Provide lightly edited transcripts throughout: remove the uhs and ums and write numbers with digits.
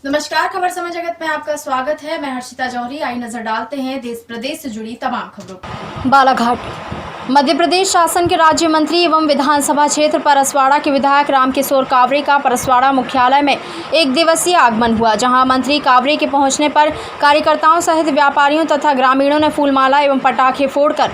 नमस्कार, खबर समय जगत में आपका स्वागत है। मैं हर्षिता जौहरी। आई नजर डालते हैं देश प्रदेश से जुड़ी तमाम खबरों पर। बालाघाट मध्य प्रदेश शासन के राज्य मंत्री एवं विधानसभा क्षेत्र परसवाड़ा के विधायक रामकिशोर कावरे का परसवाड़ा मुख्यालय में एक दिवसीय आगमन हुआ, जहां मंत्री कावरे के पहुंचने पर कार्यकर्ताओं सहित व्यापारियों तथा ग्रामीणों ने फूलमाला एवं पटाखे फोड़कर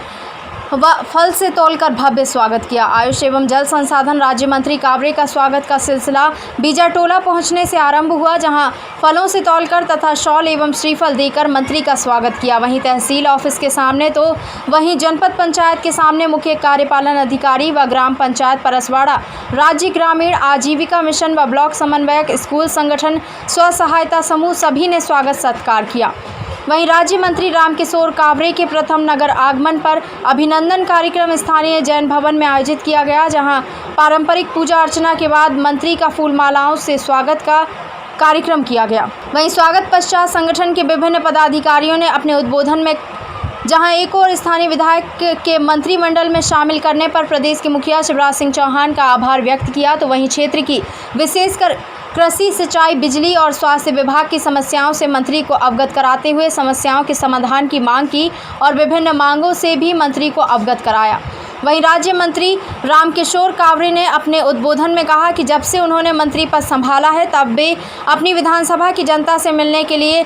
व फल से तोलकर भव्य स्वागत किया। आयुष एवं जल संसाधन राज्य मंत्री कावरे का स्वागत का सिलसिला बीजाटोला पहुंचने से आरंभ हुआ, जहां फलों से तोलकर तथा शॉल एवं श्रीफल देकर मंत्री का स्वागत किया। वहीं तहसील ऑफिस के सामने तो वहीं जनपद पंचायत के सामने मुख्य कार्यपालन अधिकारी व ग्राम पंचायत परसवाड़ा, राज्य ग्रामीण आजीविका मिशन व ब्लॉक समन्वयक, स्कूल संगठन, स्व सहायता समूह सभी ने स्वागत सत्कार किया। वहीं राज्य मंत्री रामकिशोर कावरे के प्रथम नगर आगमन पर अभिनंदन कार्यक्रम स्थानीय जैन भवन में आयोजित किया गया, जहां पारंपरिक पूजा अर्चना के बाद मंत्री का फूलमालाओं से स्वागत का कार्यक्रम किया गया। वहीं स्वागत पश्चात संगठन के विभिन्न पदाधिकारियों ने अपने उद्बोधन में जहां एक और स्थानीय विधायक के मंत्रिमंडल में शामिल करने पर प्रदेश के मुखिया शिवराज सिंह चौहान का आभार व्यक्त किया, तो वहीं क्षेत्र की विशेषकर कृषि, सिंचाई, बिजली और स्वास्थ्य विभाग की समस्याओं से मंत्री को अवगत कराते हुए समस्याओं के समाधान की मांग की और विभिन्न मांगों से भी मंत्री को अवगत कराया। वहीं राज्य मंत्री रामकिशोर कावरे ने अपने उद्बोधन में कहा कि जब से उन्होंने मंत्री पद संभाला है तब वे अपनी विधानसभा की जनता से मिलने के लिए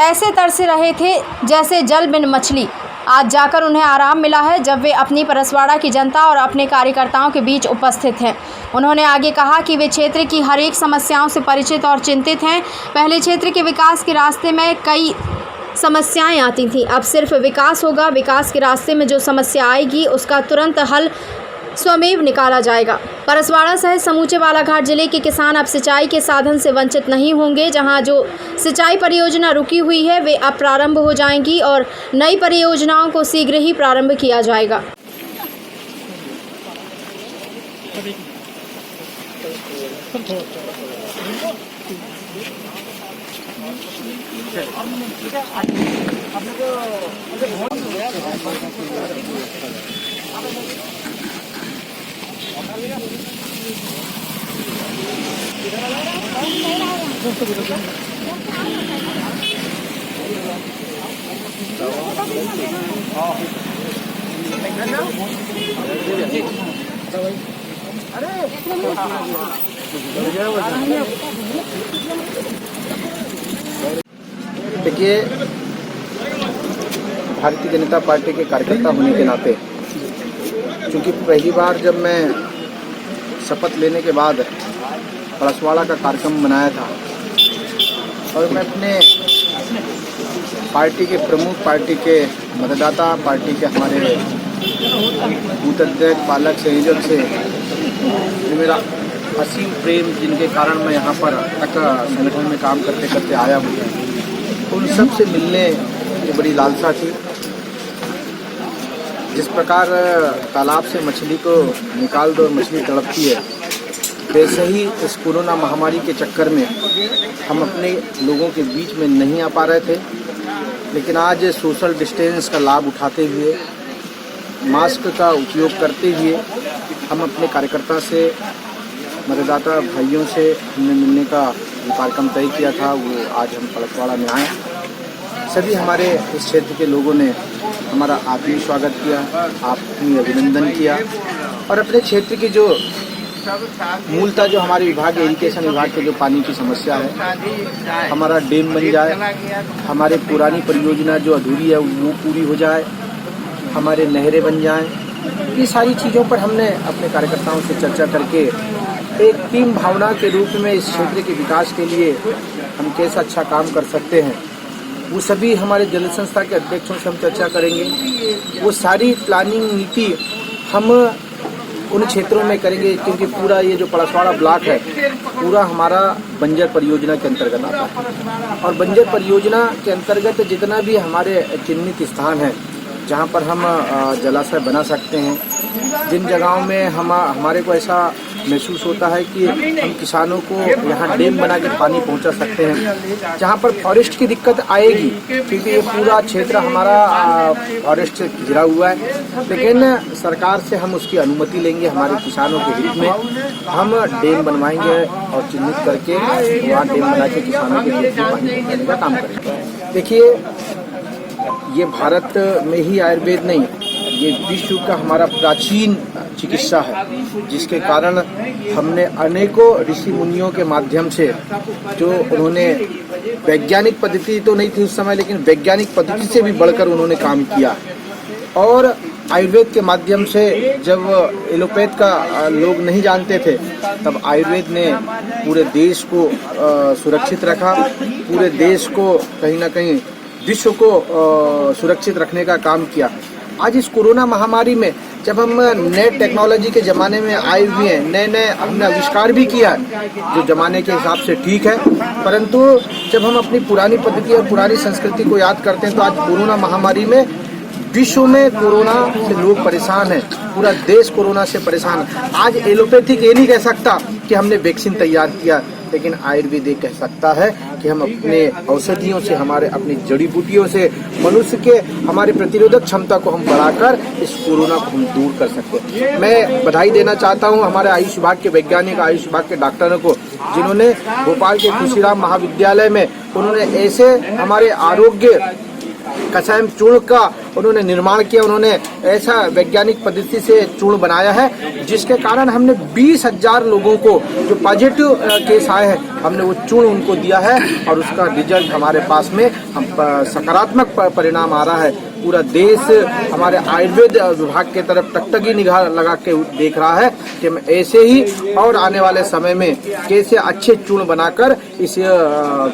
ऐसे तरसे रहे थे जैसे जल बिन मछली। आज जाकर उन्हें आराम मिला है जब वे अपनी परसवाड़ा की जनता और अपने कार्यकर्ताओं के बीच उपस्थित हैं। उन्होंने आगे कहा कि वे क्षेत्र की हर एक समस्याओं से परिचित और चिंतित हैं। पहले क्षेत्र के विकास के रास्ते में कई समस्याएं आती थीं, अब सिर्फ विकास होगा। विकास के रास्ते में जो समस्या आएगी उसका तुरंत हल स्वमेव निकाला जाएगा। परसवाड़ा सहित समूचे बालाघाट जिले के किसान अब सिंचाई के साधन से वंचित नहीं होंगे। जहां जो सिंचाई परियोजना रुकी हुई है वे अब प्रारंभ हो जाएंगी और नई परियोजनाओं को शीघ्र ही प्रारंभ किया जाएगा। देखिए, भारतीय जनता पार्टी के कार्यकर्ता होने के नाते, क्योंकि पहली बार जब मैं शपथ लेने के बाद परसवाड़ा का कार्यक्रम बनाया था और मैं अपने पार्टी के प्रमुख, पार्टी के मतदाता, पार्टी के हमारे बूथ अध्यक्ष, पालक, संयोजक से मेरा असीम प्रेम, जिनके कारण मैं यहाँ पर तक संगठन में काम करते करते आया हूँ, उन सब से मिलने की बड़ी लालसा थी। जिस प्रकार तालाब से मछली को निकाल दो और मछली तड़पती है, वैसे ही इस कोरोना महामारी के चक्कर में हम अपने लोगों के बीच में नहीं आ पा रहे थे, लेकिन आज सोशल डिस्टेंस का लाभ उठाते हुए, मास्क का उपयोग करते हुए हम अपने कार्यकर्ता से, मतदाता भाइयों से हमने मिलने का जो कार्यक्रम तय किया था वो आज हम परसवाड़ा में आए। सभी हमारे इस क्षेत्र के लोगों ने हमारा आत्मीय स्वागत किया, आत्मीय अभिनंदन किया और अपने क्षेत्र की जो मूलतः जो हमारे विभाग, इरिगेशन विभाग के जो पानी की समस्या है, हमारा डैम बन जाए, हमारे पुरानी परियोजना जो अधूरी है वो पूरी हो जाए, हमारे नहरें बन जाएं, ये सारी चीज़ों पर हमने अपने कार्यकर्ताओं से चर्चा करके एक टीम भावना के रूप में इस क्षेत्र के विकास के लिए हम कैसा अच्छा काम कर सकते हैं, वो सभी हमारे जल संस्था के अध्यक्षों से हम चर्चा करेंगे। वो सारी प्लानिंग नीति हम उन क्षेत्रों में करेंगे, क्योंकि पूरा ये जो परसवाड़ा ब्लॉक है पूरा हमारा बंजर परियोजना के अंतर्गत आता है और बंजर परियोजना के अंतर्गत जितना भी हमारे चिन्हित स्थान है जहाँ पर हम जलाशय बना सकते हैं, जिन जगहों में हमारे को ऐसा महसूस होता है कि हम किसानों को यहाँ डैम बना के पानी पहुँचा सकते हैं। जहाँ पर फॉरेस्ट की दिक्कत आएगी क्योंकि ये पूरा क्षेत्र हमारा फॉरेस्ट से घिरा हुआ है, लेकिन सरकार से हम उसकी अनुमति लेंगे। हमारे किसानों के हित में हम डैम बनवाएंगे और चिन्हित करके वहाँ डैम बना के किसानों के हित में पानी पहुँचाने का काम करेंगे। देखिए, ये भारत में ही आयुर्वेद नहीं, ये विश्व का हमारा प्राचीन चिकित्सा है, जिसके कारण हमने अनेकों ऋषि मुनियों के माध्यम से जो उन्होंने वैज्ञानिक पद्धति तो नहीं थी उस समय, लेकिन वैज्ञानिक पद्धति से भी बढ़कर उन्होंने काम किया। और आयुर्वेद के माध्यम से जब एलोपैथ का लोग नहीं जानते थे, तब आयुर्वेद ने पूरे देश को सुरक्षित रखा, पूरे देश को कहीं ना कहीं विश्व को सुरक्षित रखने का काम किया। आज इस कोरोना महामारी में जब हम नए टेक्नोलॉजी के ज़माने में आए हुए हैं, नए नए हमने आविष्कार भी किया है जो ज़माने के हिसाब से ठीक है, परंतु जब हम अपनी पुरानी पद्धति और पुरानी संस्कृति को याद करते हैं तो आज कोरोना महामारी में विश्व में कोरोना से लोग परेशान हैं, पूरा देश कोरोना से परेशान है। आज एलोपैथिक ये नहीं कह सकता कि हमने वैक्सीन तैयार किया, लेकिन आयुर्वेद ये कह सकता है कि हम अपने औषधियों से, हमारे अपनी जड़ी बूटियों से मनुष्य के हमारे प्रतिरोधक क्षमता को हम बढ़ाकर इस कोरोना को हम दूर कर सकते हैं। मैं बधाई देना चाहता हूं हमारे आयुष विभाग के वैज्ञानिक, आयुष विभाग के डॉक्टरों को, जिन्होंने भोपाल के खुशीराम महाविद्यालय में उन्होंने ऐसे हमारे आरोग्य कसायम चूर्ण का उन्होंने निर्माण किया। उन्होंने ऐसा वैज्ञानिक पद्धति से चूर्ण बनाया है जिसके कारण हमने 20,000 लोगों को जो पॉजिटिव केस आए हैं, हमने वो चूर्ण उनको दिया है और उसका रिजल्ट हमारे पास में हम सकारात्मक परिणाम आ रहा है। पूरा देश हमारे आयुर्वेद विभाग के तरफ टकटकी निगाह लगा के देख रहा है कि हम ऐसे ही और आने वाले समय में कैसे अच्छे चूर्ण बनाकर इस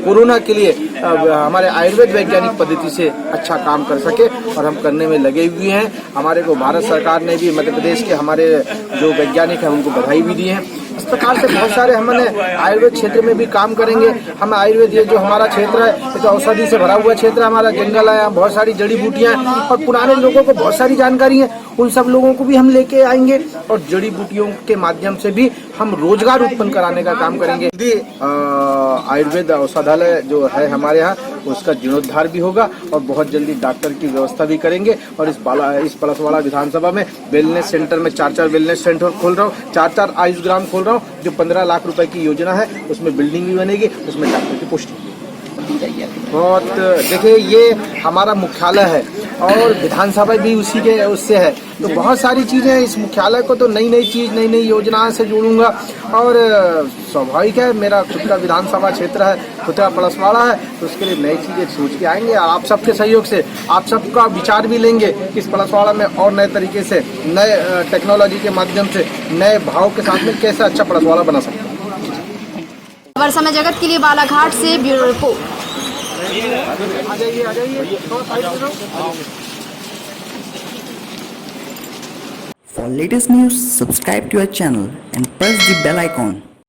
कोरोना के लिए हमारे आयुर्वेद वैज्ञानिक पद्धति से अच्छा काम कर सके, और हम करने में लगे हुए हैं। हमारे को भारत सरकार ने भी मध्य प्रदेश के हमारे जो वैज्ञानिक हैं उनको बधाई भी दी है। इस प्रकार से बहुत सारे हमने आयुर्वेद क्षेत्र में भी काम करेंगे। हम आयुर्वेद, ये जो हमारा क्षेत्र है, ये तो औषधि से भरा हुआ क्षेत्र है, हमारा जंगल है, बहुत सारी जड़ी बूटियां हैं और पुराने लोगों को बहुत सारी जानकारी है, उन सब लोगों को भी हम लेके आएंगे और जड़ी बूटियों के माध्यम से भी हम रोजगार उत्पन्न कराने का काम करेंगे। आयुर्वेद औषधालय जो है हमारे यहाँ, उसका जीर्णोद्धार भी होगा और बहुत जल्दी डॉक्टर की व्यवस्था भी करेंगे। और इस पलसवाड़ा विधानसभा में वेलनेस सेंटर में 4 वेलनेस सेंटर खोल रहा हूँ, 4 आयुष ग्राम खोल रहा हूँ, जो 15 लाख रुपए की योजना है, उसमें बिल्डिंग भी बनेगी, उसमें डॉक्टर की पोस्टिंग बहुत। देखिए, ये हमारा मुख्यालय है और विधानसभा भी उसी के उससे है, तो बहुत सारी चीजें इस मुख्यालय को तो नई नई योजनाओं से जोड़ूंगा। और स्वाभाविक है, मेरा खुद का विधानसभा क्षेत्र है, खुद का पलसवाड़ा है, तो उसके लिए नई चीजें सोच के आएंगे। आप सबके सहयोग से, आप सबका विचार भी लेंगे कि इस पलसवाड़ा में और नए तरीके से, नए टेक्नोलॉजी के माध्यम से, नए भाव के साथ में कैसे अच्छा पलसवाड़ा बना सकते हैं। खबर समय जगत के लिए बालाघाट से bureau report. For latest news, subscribe to our channel and press the bell icon.